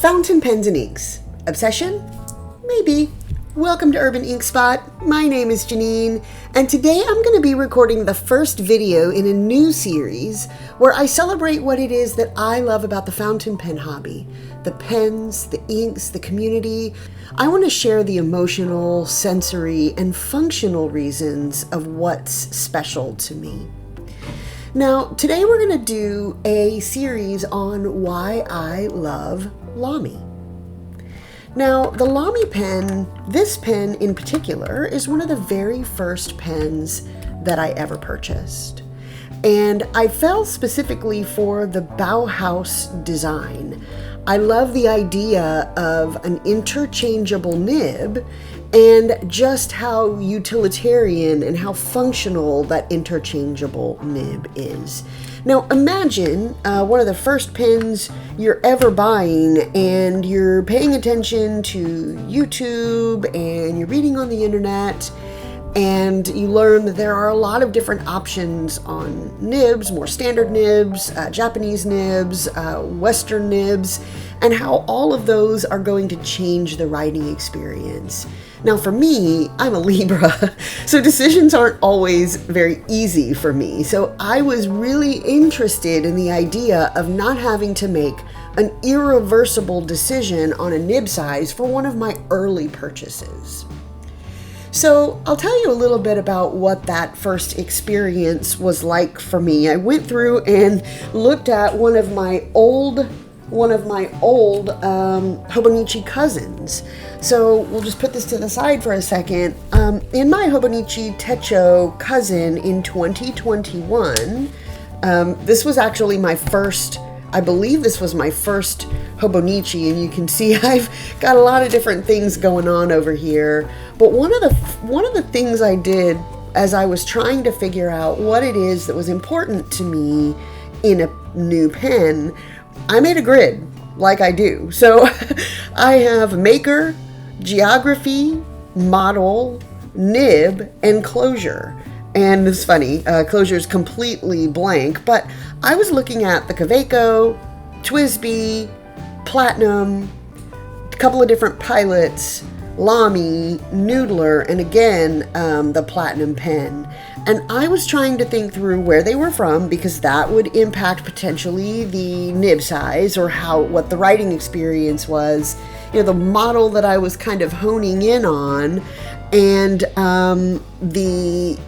Fountain pens and inks. Obsession? Maybe. Welcome to Urban Inkspot. My name is Janine, and today I'm going to be recording the first video in a new series where I celebrate what it is that I love about the fountain pen hobby. The pens, the inks, the community. I want to share the emotional, sensory, and functional reasons of what's special to me. Now, today we're going to do a series on why I love Lamy. Now, the Lamy pen, this pen in particular, is one of the very first pens that I ever purchased. And I fell specifically for the Bauhaus design. I love the idea of an interchangeable nib and just how utilitarian and how functional that interchangeable nib is. Now imagine one of the first pens you're ever buying and you're paying attention to YouTube and you're reading on the internet and you learn that there are a lot of different options on nibs, more standard nibs, Japanese nibs, Western nibs, and how all of those are going to change the writing experience. Now for me, I'm a Libra, so decisions aren't always very easy for me. So I was really interested in the idea of not having to make an irreversible decision on a nib size for one of my early purchases. So I'll tell you a little bit about what that first experience was like for me. I went through and looked at one of my old Hobonichi cousins. So we'll just put this to the side for a second. In my Hobonichi Techo cousin in 2021, this was actually my first, I believe this was my first Hobonichi, and you can see I've got a lot of different things going on over here. But one of the things I did as I was trying to figure out what it is that was important to me in a new pen, I made a grid like I do. So I have maker, geography, model, nib, and closure. And it's funny, closure is completely blank, but I was looking at the Kaweco, TWSBI, Platinum, a couple of different pilots, Lamy, Noodler, and again, the Platinum pen. And I was trying to think through where they were from because that would impact potentially the nib size or what the writing experience was, the model that I was kind of honing in on, and the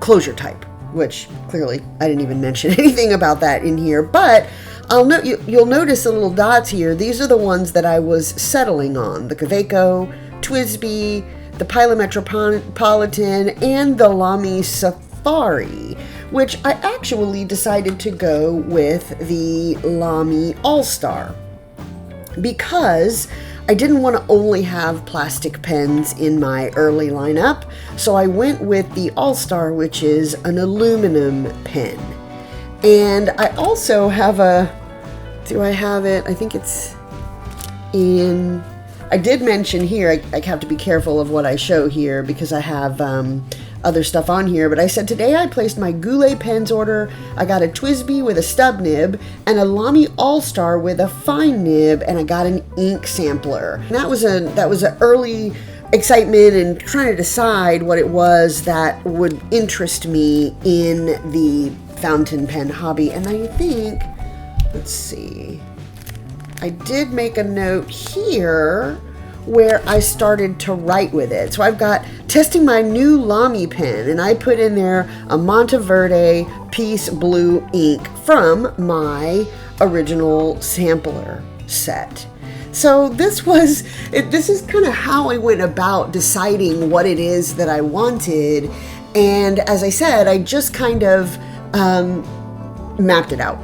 closure type, which clearly I didn't even mention anything about that in here, but you'll notice the little dots here. These are the ones that I was settling on: the Kaweco, TWSBI, the Pilot Metropolitan, and the Lamy Safari, which I actually decided to go with the Lamy Al-Star because I didn't want to only have plastic pens in my early lineup, so I went with the Al-Star, which is an aluminum pen. And I also have do I have it? I think it's in... I did mention here, I have to be careful of what I show here because I have other stuff on here, but I said today I placed my Goulet pens order. I got a TWSBI with a stub nib and a Lamy Al-Star with a fine nib, and I got an ink sampler. And that was an early excitement and trying to decide what it was that would interest me in the fountain pen hobby. And I think, let's see, I did make a note here where I started to write with it. So I've got testing my new Lamy pen, and I put in there a Monteverde Peace Blue ink from my original sampler set. So this is kind of how I went about deciding what it is that I wanted. And as I said, I just kind of mapped it out.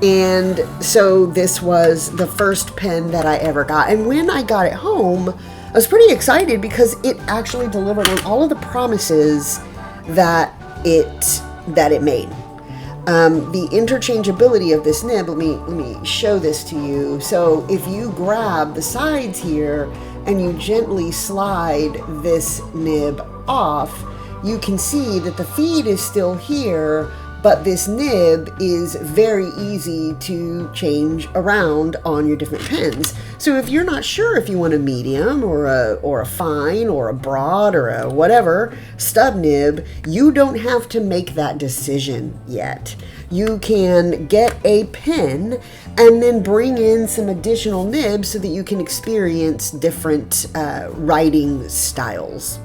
And so this was the first pen that I ever got. And when I got it home, I was pretty excited because it actually delivered on all of the promises that it made. The interchangeability of this nib, let me show this to you. So if you grab the sides here and you gently slide this nib off, you can see that the feed is still here, but this nib is very easy to change around on your different pens. So if you're not sure if you want a medium or a fine or a broad or a whatever stub nib, you don't have to make that decision yet. You can get a pen and then bring in some additional nibs so that you can experience different writing styles.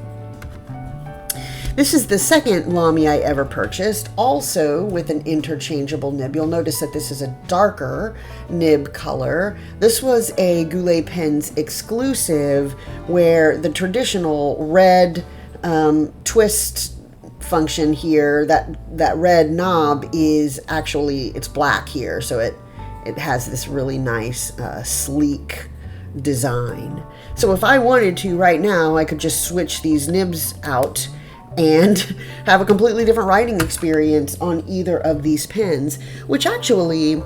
This is the second Lamy I ever purchased, also with an interchangeable nib. You'll notice that this is a darker nib color. This was a Goulet Pens exclusive, where the traditional red twist function here, that red knob is actually, it's black here, so it has this really nice sleek design. So if I wanted to right now, I could just switch these nibs out and have a completely different writing experience on either of these pens, which actually,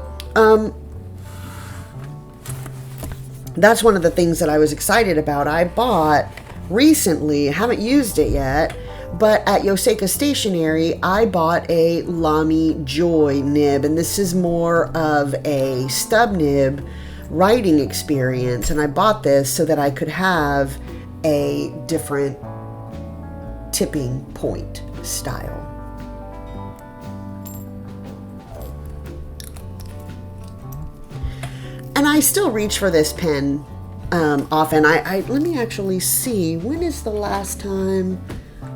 that's one of the things that I was excited about. I bought recently, haven't used it yet, but at Yoseka Stationery, I bought a Lamy Joy nib, and this is more of a stub nib writing experience, and I bought this so that I could have a different tipping point style. And I still reach for this pen often. Let me actually see, when is the last time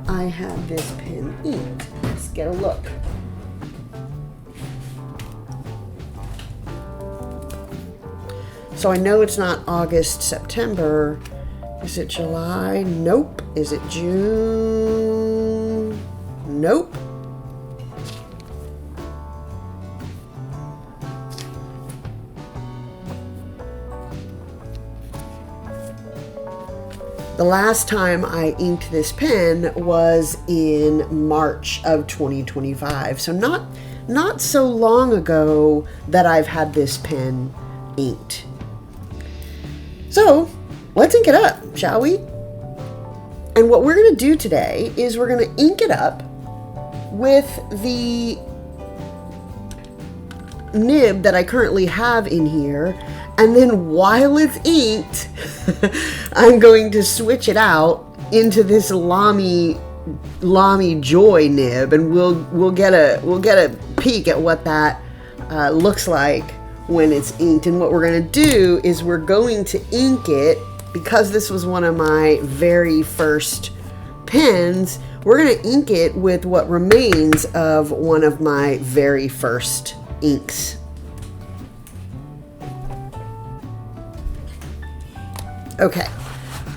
I had this pen inked? Let's get a look. So I know it's not August, September. Is it July? Nope. Is it June? Nope. The last time I inked this pen was in March of 2025. So not so long ago that I've had this pen inked. So let's ink it up, shall we? And what we're going to do today is we're going to ink it up with the nib that I currently have in here. And then while it's inked, I'm going to switch it out into this Lamy Joy nib, and we'll get a peek at what that looks like when it's inked. And what we're going to do is we're going to ink it, because this was one of my very first pens. We're going to ink it with what remains of one of my very first inks. Okay.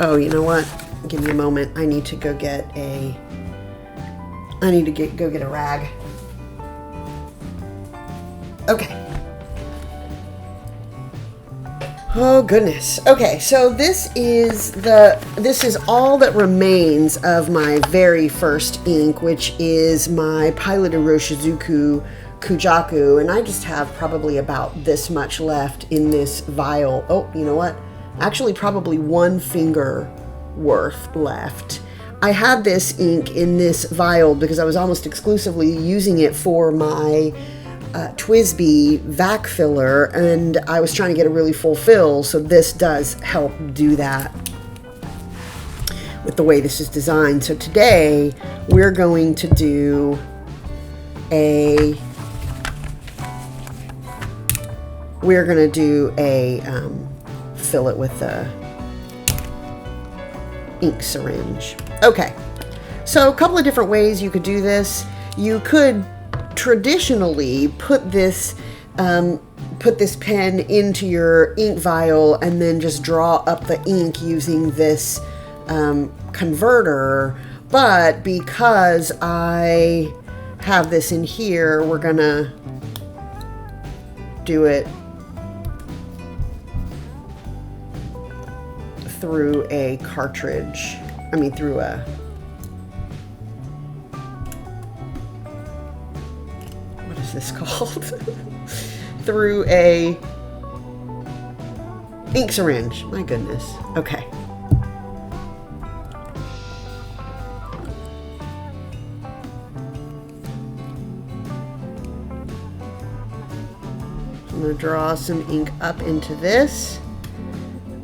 Oh, you know what? Give me a moment. I need to go get a rag. Okay. Oh goodness. Okay, so this is all that remains of my very first ink, which is my Pilot Iroshizuku Kujaku, and I just have probably about this much left in this vial. Oh, you know what? Actually, probably one finger worth left. I had this ink in this vial because I was almost exclusively using it for my TWSBI vac filler, and I was trying to get a really full fill, so this does help do that with the way this is designed. So today we're going to do a fill it with the ink syringe. Okay, so a couple of different ways you could do this. You could traditionally put this pen into your ink vial and then just draw up the ink using this converter, but because I have this in here, we're gonna do it through a cartridge. I mean, through a what is this called? Through a ink syringe. My goodness. Okay. I'm going to draw some ink up into this,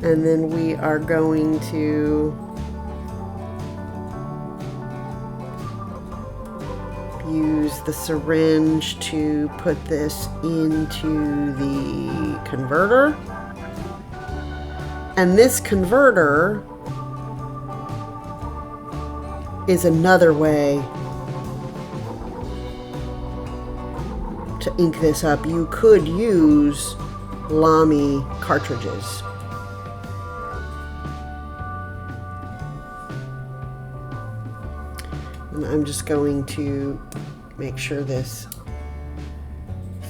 and then we are going to use the syringe to put this into the converter. And this converter is another way to ink this up. You could use Lamy cartridges. And I'm just going to make sure this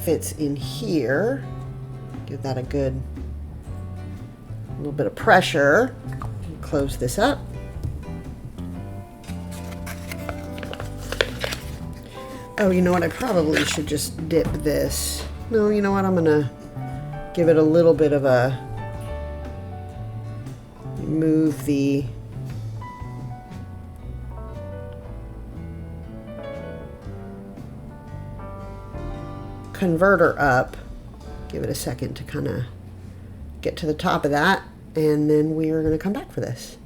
fits in here. Give that a good little bit of pressure. Close this up. Oh, you know what? I probably should just dip this. No, you know what? I'm gonna give it a little bit of a, move the converter up. Give it a second to kind of get to the top of that, and then we are going to come back for this.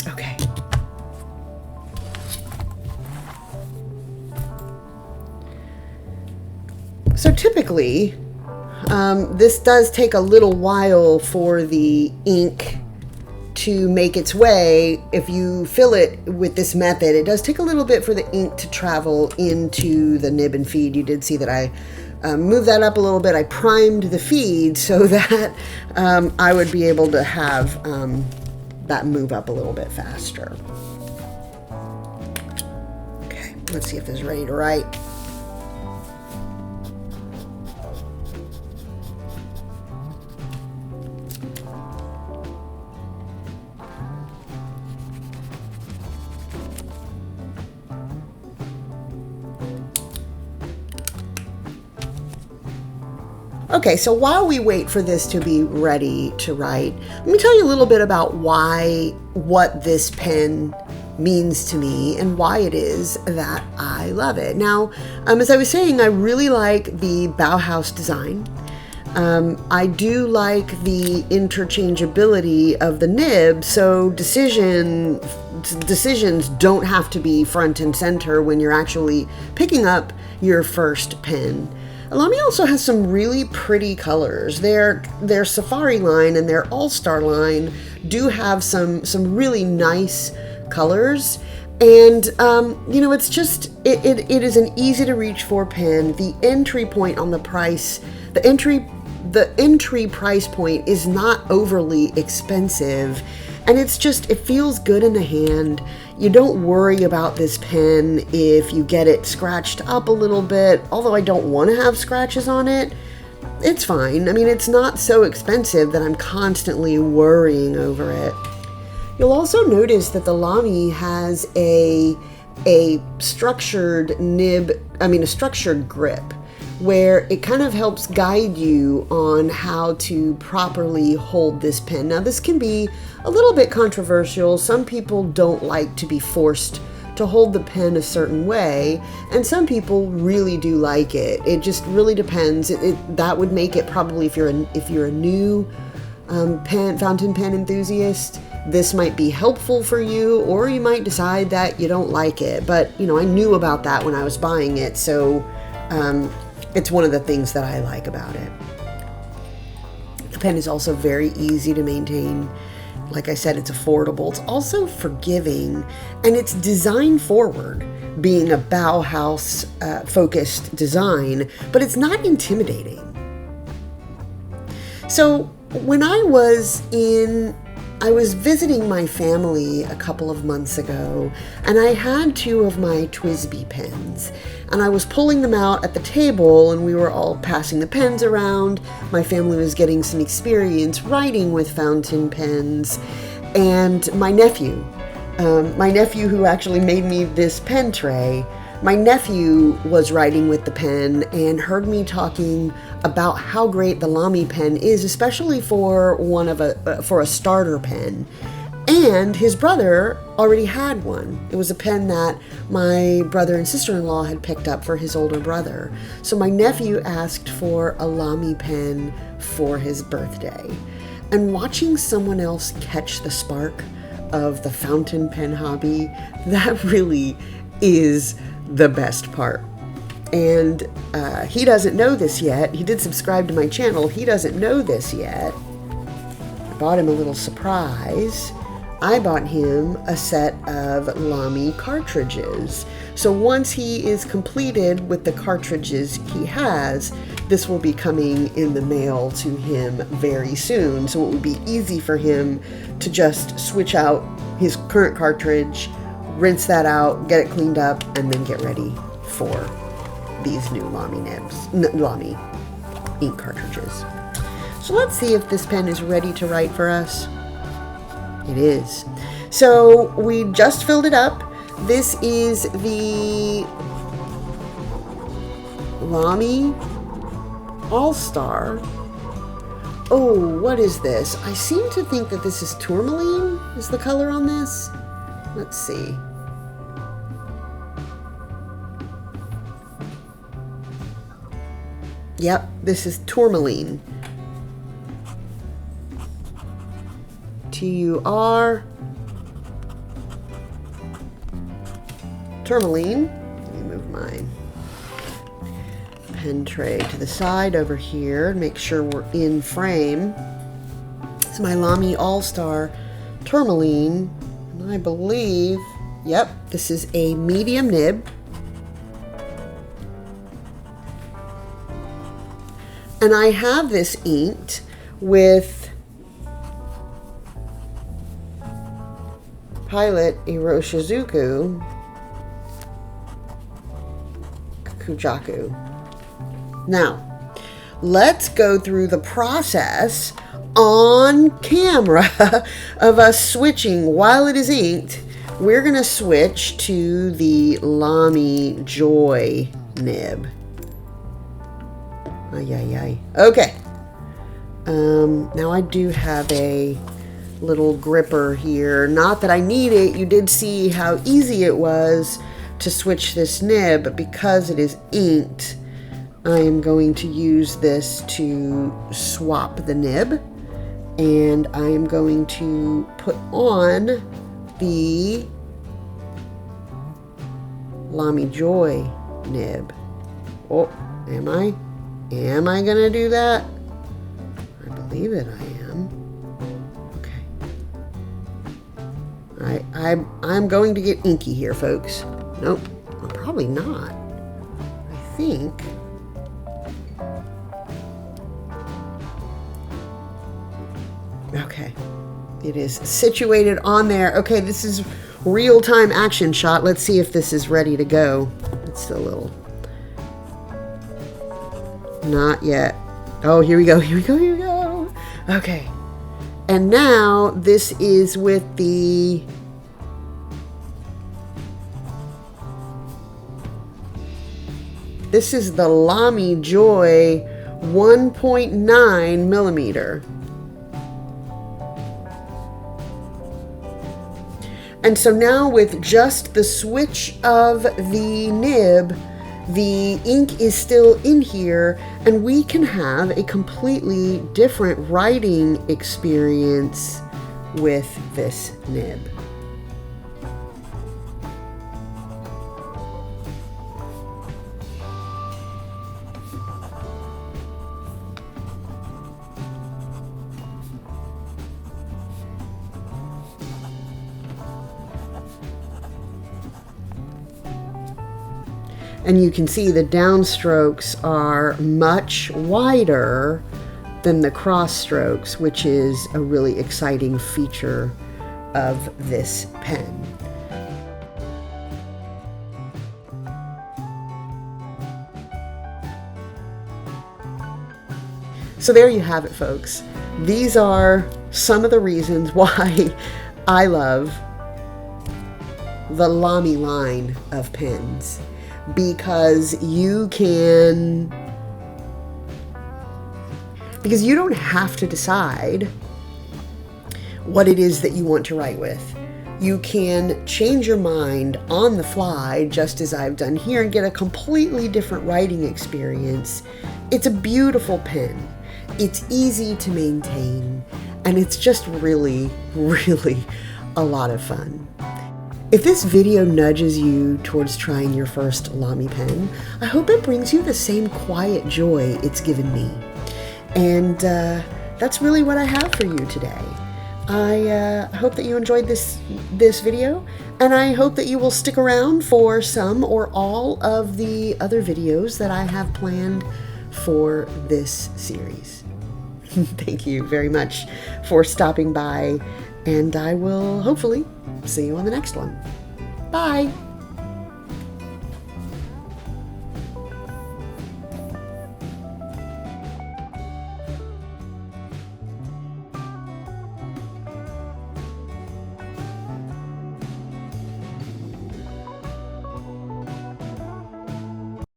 Okay. So typically, this does take a little while for the ink to make its way. If you fill it with this method, it does take a little bit for the ink to travel into the nib and feed. You did see that I moved that up a little bit. I primed the feed so that I would be able to have that move up a little bit faster. Okay, let's see if this is ready to write. Okay, so while we wait for this to be ready to write, let me tell you a little bit about what this pen means to me and why it is that I love it. Now, as I was saying, I really like the Bauhaus design. I do like the interchangeability of the nib, so decisions don't have to be front and center when you're actually picking up your first pen. Lamy also has some really pretty colors. Their Safari line and their All-Star line do have some really nice colors. And, you know, it's just, it is an easy to reach for pen. The entry point on the price, the entry price point is not overly expensive. And it's just, it feels good in the hand. You don't worry about this pen if you get it scratched up a little bit. Although I don't want to have scratches on it, it's fine. I mean, it's not so expensive that I'm constantly worrying over it. You'll also notice that the Lamy has a structured nib, a structured grip, where it kind of helps guide you on how to properly hold this pen. Now, this can be a little bit controversial. Some people don't like to be forced to hold the pen a certain way, and some people really do like it. It just really depends. That would make it probably, if you're a new fountain pen enthusiast, this might be helpful for you, or you might decide that you don't like it. But, you know, I knew about that when I was buying it, so it's one of the things that I like about it. The pen is also very easy to maintain. Like I said, it's affordable. It's also forgiving, and it's design forward, being a Bauhaus focused design, but it's not intimidating. So when I was visiting my family a couple of months ago, and I had two of my TWSBI pens, and I was pulling them out at the table, and we were all passing the pens around. My family was getting some experience writing with fountain pens, and my nephew who actually made me this pen tray, My nephew was writing with the pen and heard me talking about how great the Lamy pen is, especially for for a starter pen. And his brother already had one. It was a pen that my brother and sister-in-law had picked up for his older brother. So my nephew asked for a Lamy pen for his birthday. And watching someone else catch the spark of the fountain pen hobby, that really is the best part. And he doesn't know this yet. He did subscribe to my channel. He doesn't know this yet. I bought him a little surprise. I bought him a set of Lamy cartridges. So once he is completed with the cartridges he has, this will be coming in the mail to him very soon. So it would be easy for him to just switch out his current cartridge, rinse that out, get it cleaned up, and then get ready for these new Lamy ink cartridges. So let's see if this pen is ready to write for us. It is. So we just filled it up. This is the Lamy Al-Star. Oh, what is this? I seem to think that this is tourmaline, is the color on this. Let's see. Yep, this is tourmaline. T-U-R. Tourmaline. Let me move my pen tray to the side over here. Make sure we're in frame. It's my Lamy Al-Star tourmaline. And I believe, yep, this is a medium nib. And I have this inked with Pilot Iroshizuku Kujaku. Now, let's go through the process on camera of us switching while it is inked. We're going to switch to the Lamy Joy nib. Ay, ay, ay. Okay. Now I do have a little gripper here. Not that I need it. You did see how easy it was to switch this nib, but because it is inked, I am going to use this to swap the nib, and I am going to put on the Lamy Joy nib. Oh, am I gonna do that? I believe it, I am. Okay. I'm going to get inky here, folks. Nope, I'm probably not. I think. Okay. It is situated on there. Okay, this is real-time action shot. Let's see if this is ready to go. It's still a little... Not yet. Oh, here we go, here we go, here we go. Okay. And now this is with the this is the Lamy Joy 1.9 millimeter. And so now with just the switch of the nib, the ink is still in here, and we can have a completely different writing experience with this nib. And you can see the downstrokes are much wider than the cross strokes, which is a really exciting feature of this pen. So there you have it, folks. These are some of the reasons why I love the Lamy line of pens. because you don't have to decide what it is that you want to write with. You can change your mind on the fly, just as I've done here, and get a completely different writing experience. It's a beautiful pen. It's easy to maintain, and it's just really, really a lot of fun. If this video nudges you towards trying your first Lamy pen, I hope it brings you the same quiet joy it's given me. And that's really what I have for you today. I hope that you enjoyed this video, and I hope that you will stick around for some or all of the other videos that I have planned for this series. Thank you very much for stopping by, and I will hopefully see you on the next one. Bye!